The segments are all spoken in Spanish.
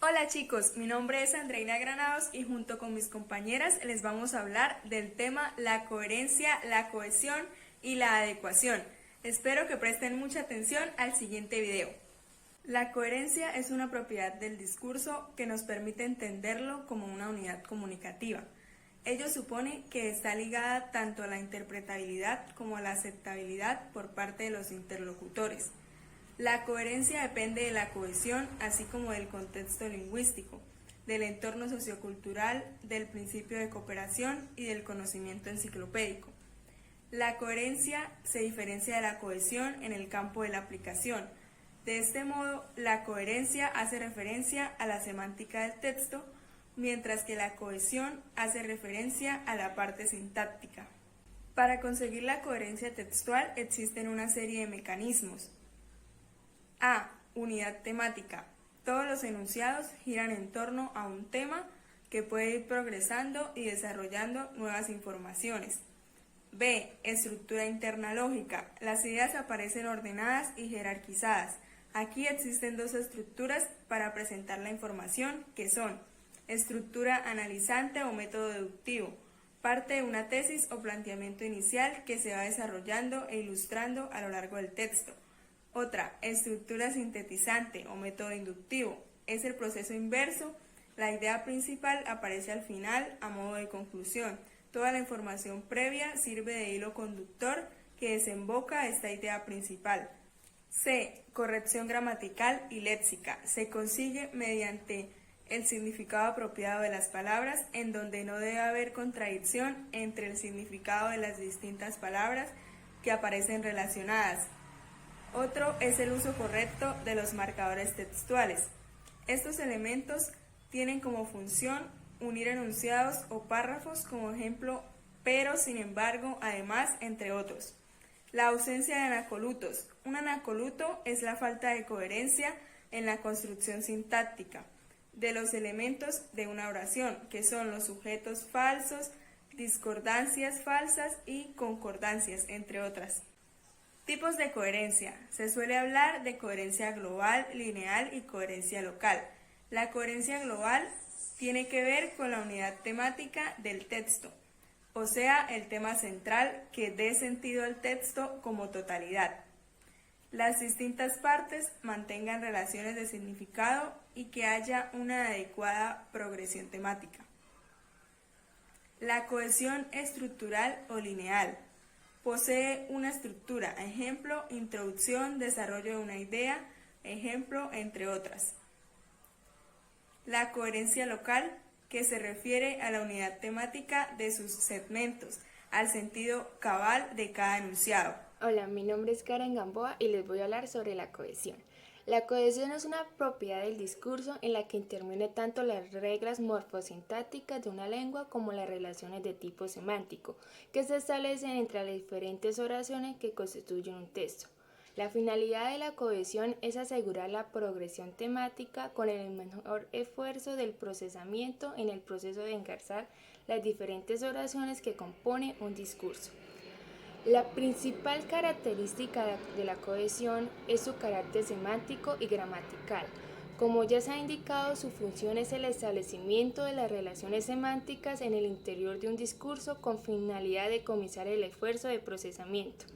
Hola chicos, mi nombre es Andreina Granados y junto con mis compañeras les vamos a hablar del tema la coherencia, la cohesión y la adecuación. Espero que presten mucha atención al siguiente video. La coherencia es una propiedad del discurso que nos permite entenderlo como una unidad comunicativa. Ello supone que está ligada tanto a la interpretabilidad como a la aceptabilidad por parte de los interlocutores. La coherencia depende de la cohesión, así como del contexto lingüístico, del entorno sociocultural, del principio de cooperación y del conocimiento enciclopédico. La coherencia se diferencia de la cohesión en el campo de la aplicación. De este modo, la coherencia hace referencia a la semántica del texto, mientras que la cohesión hace referencia a la parte sintáctica. Para conseguir la coherencia textual existen una serie de mecanismos. A. Unidad temática. Todos los enunciados giran en torno a un tema que puede ir progresando y desarrollando nuevas informaciones. B. Estructura interna lógica. Las ideas aparecen ordenadas y jerarquizadas. Aquí existen dos estructuras para presentar la información, que son estructura analizante o método deductivo, parte de una tesis o planteamiento inicial que se va desarrollando e ilustrando a lo largo del texto. Otra, estructura sintetizante o método inductivo, es el proceso inverso. La idea principal aparece al final a modo de conclusión. Toda la información previa sirve de hilo conductor que desemboca a esta idea principal. C. Corrección gramatical y léxica. Se consigue mediante el significado apropiado de las palabras, en donde no debe haber contradicción entre el significado de las distintas palabras que aparecen relacionadas. Otro es el uso correcto de los marcadores textuales. Estos elementos tienen como función unir enunciados o párrafos, como ejemplo, pero, sin embargo, además, entre otros. La ausencia de anacolutos. Un anacoluto es la falta de coherencia en la construcción sintáctica de los elementos de una oración, que son los sujetos falsos, discordancias falsas y concordancias, entre otras. Tipos de coherencia. Se suele hablar de coherencia global, lineal y coherencia local. La coherencia global tiene que ver con la unidad temática del texto, o sea, el tema central que dé sentido al texto como totalidad. Las distintas partes mantengan relaciones de significado y que haya una adecuada progresión temática. La cohesión estructural o lineal. Posee una estructura, ejemplo, introducción, desarrollo de una idea, ejemplo, entre otras. La coherencia local, que se refiere a la unidad temática de sus segmentos, al sentido cabal de cada enunciado. Hola, mi nombre es Karen Gamboa y les voy a hablar sobre la cohesión. La cohesión es una propiedad del discurso en la que interviene tanto las reglas morfosintácticas de una lengua como las relaciones de tipo semántico que se establecen entre las diferentes oraciones que constituyen un texto. La finalidad de la cohesión es asegurar la progresión temática con el menor esfuerzo del procesamiento en el proceso de engarzar las diferentes oraciones que componen un discurso. La principal característica de la cohesión es su carácter semántico y gramatical. Como ya se ha indicado, su función es el establecimiento de las relaciones semánticas en el interior de un discurso con finalidad de comisar el esfuerzo de procesamiento.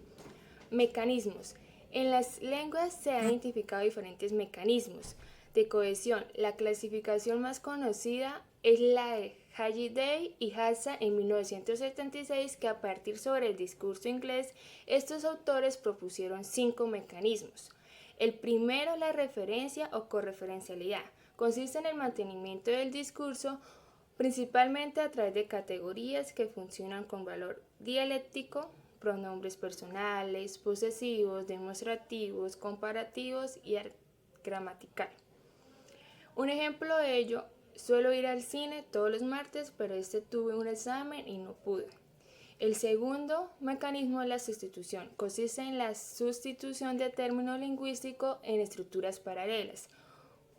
Mecanismos. En las lenguas se han identificado diferentes mecanismos de cohesión. La clasificación más conocida es la de Halliday y Hasse en 1976, que a partir sobre el discurso inglés, estos autores propusieron 5 mecanismos. El primero, la referencia o correferencialidad, consiste en el mantenimiento del discurso principalmente a través de categorías que funcionan con valor dialéctico, pronombres personales, posesivos, demostrativos, comparativos y gramatical. Un ejemplo de ello: suelo ir al cine todos los martes, pero tuve un examen y no pude. El segundo mecanismo es la sustitución. Consiste en la sustitución de términos lingüísticos en estructuras paralelas.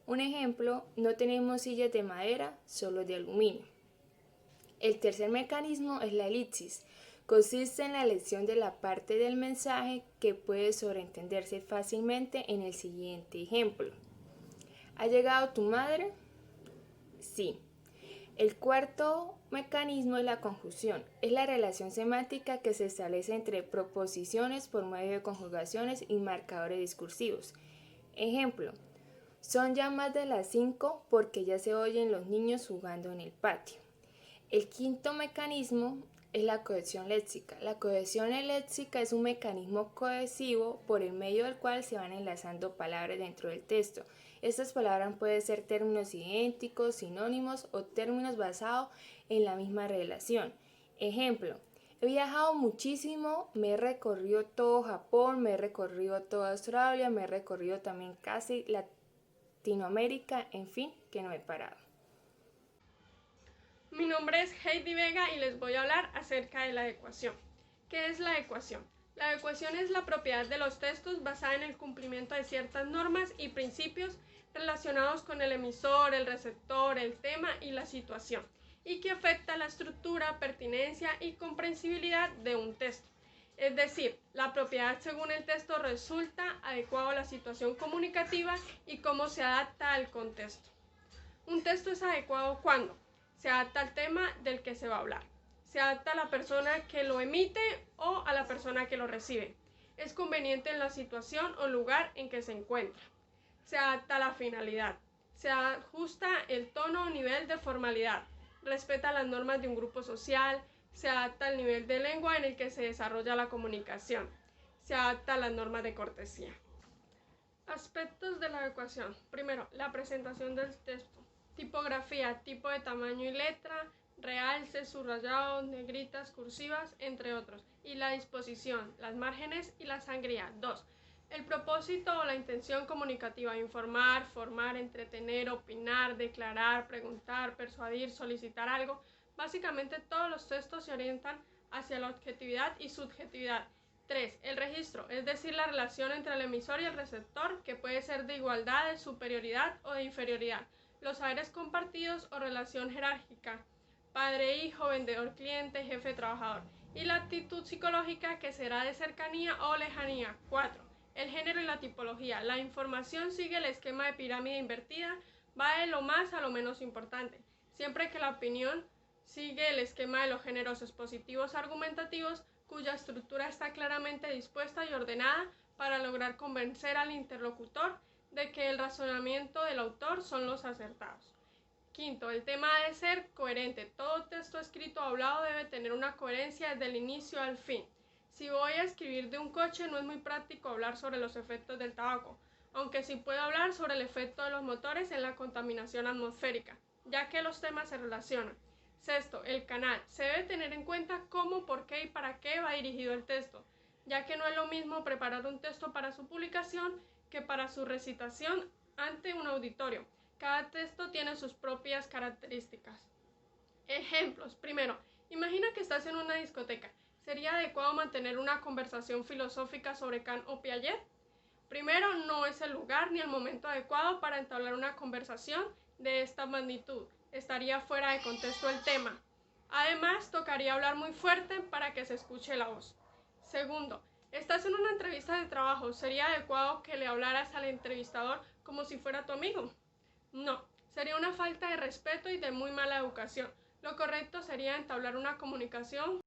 Un ejemplo: no tenemos sillas de madera, solo de aluminio. El tercer mecanismo es la elipsis. Consiste en la elección de la parte del mensaje que puede sobreentenderse fácilmente en el siguiente ejemplo: ¿ha llegado tu madre? Sí. El cuarto mecanismo es la conjunción. Es la relación semántica que se establece entre proposiciones por medio de conjugaciones y marcadores discursivos. Ejemplo, son ya más de las 5 porque ya se oyen los niños jugando en el patio. El quinto mecanismo es la cohesión léxica. La cohesión léxica es un mecanismo cohesivo por el medio del cual se van enlazando palabras dentro del texto. Estas palabras pueden ser términos idénticos, sinónimos o términos basados en la misma relación. Ejemplo, he viajado muchísimo, me he recorrido todo Japón, me he recorrido toda Australia, me he recorrido también casi Latinoamérica, en fin, que no he parado. Mi nombre es Heidi Vega y les voy a hablar acerca de la adecuación. ¿Qué es la adecuación? La adecuación es la propiedad de los textos basada en el cumplimiento de ciertas normas y principios relacionados con el emisor, el receptor, el tema y la situación, y que afecta la estructura, pertinencia y comprensibilidad de un texto. Es decir, la propiedad según el texto resulta adecuado a la situación comunicativa y cómo se adapta al contexto. Un texto es adecuado cuando se adapta al tema del que se va a hablar, se adapta a la persona que lo emite o a la persona que lo recibe, es conveniente en la situación o lugar en que se encuentra, se adapta a la finalidad, se ajusta el tono o nivel de formalidad, respeta las normas de un grupo social, se adapta al nivel de lengua en el que se desarrolla la comunicación, se adapta a las normas de cortesía. Aspectos de la adecuación. Primero, la presentación del texto. Tipografía, tipo de tamaño y letra, realces, subrayados, negritas, cursivas, entre otros. Y la disposición, las márgenes y la sangría. 2. El propósito o la intención comunicativa, informar, formar, entretener, opinar, declarar, preguntar, persuadir, solicitar algo. Básicamente todos los textos se orientan hacia la objetividad y subjetividad. 3. El registro, es decir, la relación entre el emisor y el receptor, que puede ser de igualdad, de superioridad o de inferioridad. Los saberes compartidos o relación jerárquica, padre-hijo, vendedor-cliente, jefe-trabajador. Y la actitud psicológica, que será de cercanía o lejanía. 4. El género y la tipología. La información sigue el esquema de pirámide invertida, va de lo más a lo menos importante, siempre que la opinión sigue el esquema de los géneros expositivos argumentativos, cuya estructura está claramente dispuesta y ordenada para lograr convencer al interlocutor de que el razonamiento del autor son los acertados. Quinto, el tema debe ser coherente. Todo texto escrito o hablado debe tener una coherencia desde el inicio al fin. Si voy a escribir de un coche, no es muy práctico hablar sobre los efectos del tabaco, aunque sí puedo hablar sobre el efecto de los motores en la contaminación atmosférica, ya que los temas se relacionan. Sexto, el canal. Se debe tener en cuenta cómo, por qué y para qué va dirigido el texto, ya que no es lo mismo preparar un texto para su publicación que para su recitación ante un auditorio. Cada texto tiene sus propias características. Ejemplos. Primero, imagina que estás en una discoteca. ¿Sería adecuado mantener una conversación filosófica sobre Kant o Piaget? Primero, no es el lugar ni el momento adecuado para entablar una conversación de esta magnitud. Estaría fuera de contexto el tema. Además, tocaría hablar muy fuerte para que se escuche la voz. Segundo, estás en una entrevista de trabajo. ¿Sería adecuado que le hablaras al entrevistador como si fuera tu amigo? No, sería una falta de respeto y de muy mala educación. Lo correcto sería entablar una comunicación